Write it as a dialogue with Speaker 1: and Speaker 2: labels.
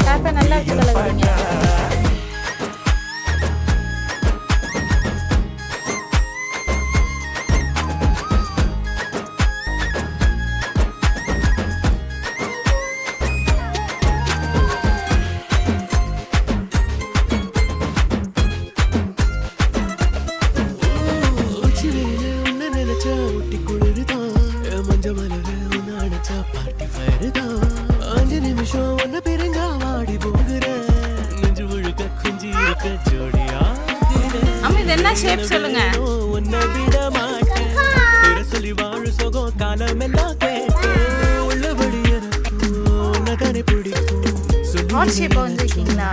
Speaker 1: கேப்பை நல்லா வச்சு கலக்குறீங்க. அம்மா இது என்ன ஷேப் சொல்லுங்க. ஹார்ட் ஷேப்பா வந்துருக்கீங்களா?